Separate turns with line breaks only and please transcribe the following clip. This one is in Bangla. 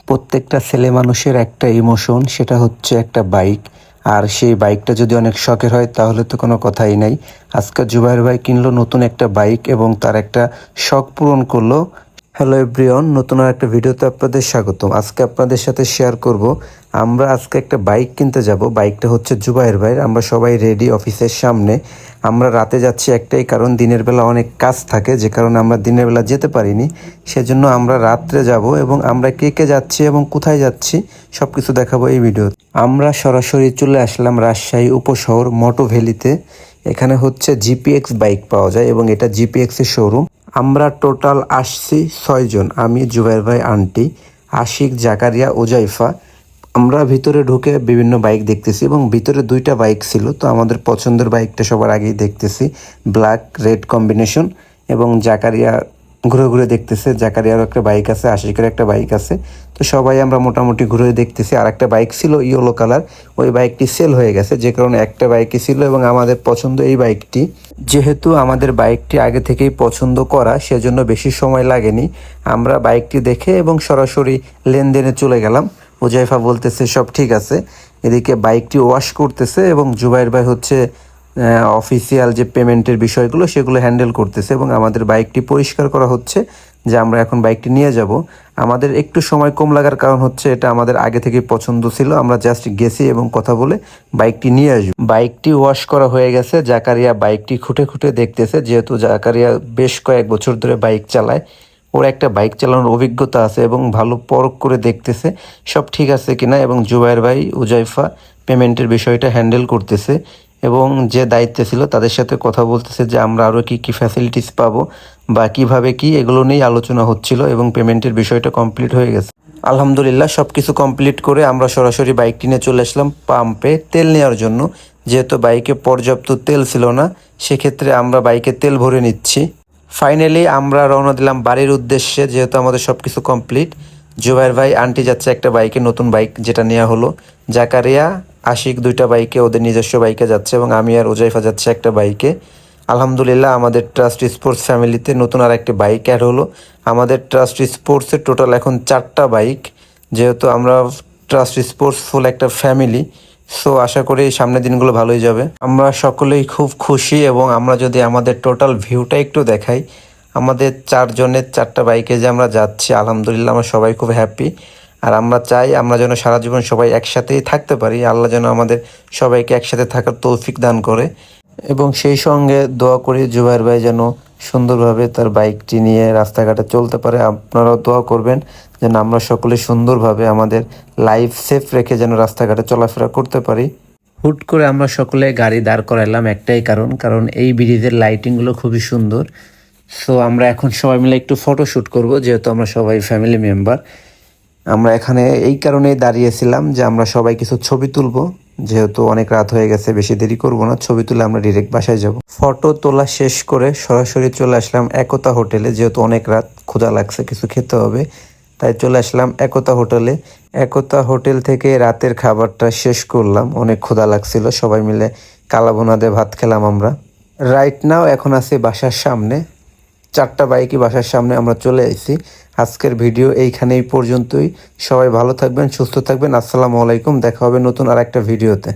প্রত্যেকটা ছেলে মানুষের একটা ইমোশন, সেটা হচ্ছে একটা বাইক। আর সেই বাইকটা যদি অনেক শখের হয় তাহলে তো কোনো কথাই নাই। আজকে জুবাইর ভাই কিনলো নতুন একটা বাইক এবং তার একটা শখ পূরণ করলো। হ্যালো এভরিওয়ান, নতুন আর একটা ভিডিওতে আপনাদের স্বাগতম। আজকে আপনাদের সাথে শেয়ার করব আমরা আজকে একটা বাইক কিনতে যাব। বাইকটা হচ্ছে জুবাইর ভাইয়ের। আমরা সবাই রেডি অফিসের সামনে। আমরা রাতে যাচ্ছি একটাই কারণ, দিনের বেলা অনেক কাজ থাকে, যে কারণে আমরা দিনের বেলা যেতে পারিনি। সেজন্য আমরা রাত্রে যাব এবং আমরা কে কে যাচ্ছি এবং কোথায় যাচ্ছি সব কিছু দেখাবো এই ভিডিও। আমরা সরাসরি চলে আসলাম রাজশাহী উপশহর মোটো ভ্যালিতে। এখানে হচ্ছে জিপিএক্স বাইক পাওয়া যায় এবং এটা জিপিএক্সের শোরুম। আমরা টোটাল আসছি 6 জন, আমি, জুবাইর ভাই, আন্টি, আশিক, জাকারিয়া, ওজাইফা। আমরা ভিতরে ঢুকে বিভিন্ন বাইক দেখতেছি এবং ভিতরে 2টা বাইক ছিল, তো আমাদের পছন্দের বাইকটা সবার আগেই দেখতেছি, ব্ল্যাক রেড কম্বিনেশন। এবং জাকারিয়া ঘুরে ঘুরে দেখতেছে, জাকারিয়ারও একটা বাইক আছে, আশিকের একটা বাইক আছে। তো সবাই আমরা মোটামুটি ঘুরে দেখতেছি। আর একটা বাইক ছিল ইয়েলো কালার, ওই বাইকটি সেল হয়ে গেছে, যে কারণে একটা বাইকই ছিল এবং আমাদের পছন্দ এই বাইকটি। যেহেতু আমাদের বাইকটি আগে থেকেই পছন্দ করা, সেজন্য বেশি সময় লাগেনি। আমরা বাইকটি দেখে এবং সরাসরি লেনদেনে চলে গেলাম। হুজাইফা বলতেছে সব ঠিক আছে, এদিকে বাইকটি ওয়াশ করতেছে এবং জুবাইর ভাই হচ্ছে অফিসিয়াল যে পেমেন্টের বিষয়গুলো সেগুলো হ্যান্ডেল করতেছে এবং আমাদের বাইকটি পরিষ্কার করা হচ্ছে, যে আমরা এখন বাইকটি নিয়ে যাব। আমাদের একটু সময় কম লাগার কারণ হচ্ছে এটা আমাদের আগে থেকেই পছন্দ ছিল, আমরা জাস্ট গেছি এবং কথা বলে বাইকটি নিয়ে আসবো। বাইকটি ওয়াশ করা হয়ে গেছে, জাকারিয়া বাইকটি খুঁটে খুঁটে দেখতেছে, যেহেতু জাকারিয়া বেশ কয়েক বছর ধরে বাইক চালায়, ওর একটা বাইক চালানোর অভিজ্ঞতা আছে এবং ভালো পরখ করে দেখতেছে সব ঠিক আছে কিনা। এবং জুবাইর ভাই, উজাইফা পেমেন্টের বিষয়টা হ্যান্ডেল করতেছে এবং যে দায়িত্বে ছিল তাদের সাথে কথা বলতেছে যে আমরা আরও কী কী ফ্যাসিলিটিস পাবো বা কীভাবে কী, এগুলো নিয়েই আলোচনা হচ্ছিল এবং পেমেন্টের বিষয়টা কমপ্লিট হয়ে গেছে। আলহামদুলিল্লাহ সব কিছু কমপ্লিট করে আমরা সরাসরি বাইকটি নিয়ে চলে আসলাম পাম্পে তেল নেওয়ার জন্য। যেহেতু বাইকে পর্যাপ্ত তেল ছিল না, সেক্ষেত্রে আমরা বাইকে তেল ভরে নিচ্ছি। ফাইনালি আমরা রওনা দিলাম বাড়ির উদ্দেশ্যে, যেহেতু আমাদের সব কিছু কমপ্লিট। জুবাইর ভাই, আন্টি যাচ্ছে একটা বাইকে, নতুন বাইক যেটা নেওয়া হলো। জাকারিয়া, আশিক 2টা বাইকে, ওদের নিজস্ব বাইকে যাচ্ছে এবং আমি আর ওজাইফা যাচ্ছে একটা বাইকে। আলহামদুলিল্লাহ আমাদের ট্রাস্ট স্পোর্টস ফ্যামিলিতে নতুন আর একটি বাইক অ্যাড হলো। আমাদের ট্রাস্ট স্পোর্টসের টোটাল এখন 4টা বাইক, যেহেতু আমরা ট্রাস্ট স্পোর্টস ফুল একটা ফ্যামিলি। সো আশা করি সামনের দিনগুলো ভালোই যাবে। আমরা সকলেই খুব খুশি এবং আমরা যদি আমাদের টোটাল ভিউটা একটু দেখাই, আমাদের 4 জনের 4টা বাইকে যে আমরা যাচ্ছি, আলহামদুলিল্লাহ আমরা সবাই খুব হ্যাপি। আর আমরা চাই আমরা যেন সারা জীবন সবাই একসাথেই থাকতে পারি, আল্লাহ যেন আমাদের সবাইকে একসাথে থাকার তৌফিক দান করে। এবং সেই সঙ্গে দোয়া করি জুবাইর ভাই যেন সুন্দরভাবে তার বাইকটি নিয়ে রাস্তাঘাটে চলতে পারে। আপনারাও দোয়া করবেন যেন আমরা সকলে সুন্দরভাবে আমাদের লাইফ সেফ রেখে যেন রাস্তাঘাটে চলাফেরা করতে পারি। হুট করে আমরা সকলে গাড়ি দাঁড় করাইলাম একটাই কারণ এই ব্রিজের লাইটিংগুলো খুবই সুন্দর। সো আমরা এখন সবাই মিলে একটু ফটোশ্যুট করব, যেহেতু আমরা সবাই ফ্যামিলি মেম্বার। আমরা এখানে এই কারণেই দাঁড়িয়েছিলাম যে আমরা সবাই কিছু ছবি তুলব, যেহেতু অনেক রাত হয়ে গেছে, বেশি দেরি করব না, ছবি তুলে আমরা ডিরেক্ট বাসায় যাব। ফটো তোলা শেষ করে সরাসরি চলে আসলাম একতা হোটেলে, যেহেতু অনেক রাত, ক্ষুধা লাগছে, কিছু খেতে হবে, তাই চলে আসলাম একতা হোটেলে। একতা হোটেল থেকে রাতের খাবারটা শেষ করলাম, অনেক ক্ষুধা লাগছিল, সবাই মিলে কালাভুনা দিয়ে ভাত খেলাম আমরা। রাইট নাও এখন আছি বাসার সামনে, 4টা বাইকই বাসার সামনে আমরা চলে এসেছি। আজকের ভিডিও এইখানেই পর্যন্তই। সবাই ভালো থাকবেন, সুস্থ থাকবেন। আসসালামু আলাইকুম, দেখা হবে নতুন আর একটা ভিডিওতে।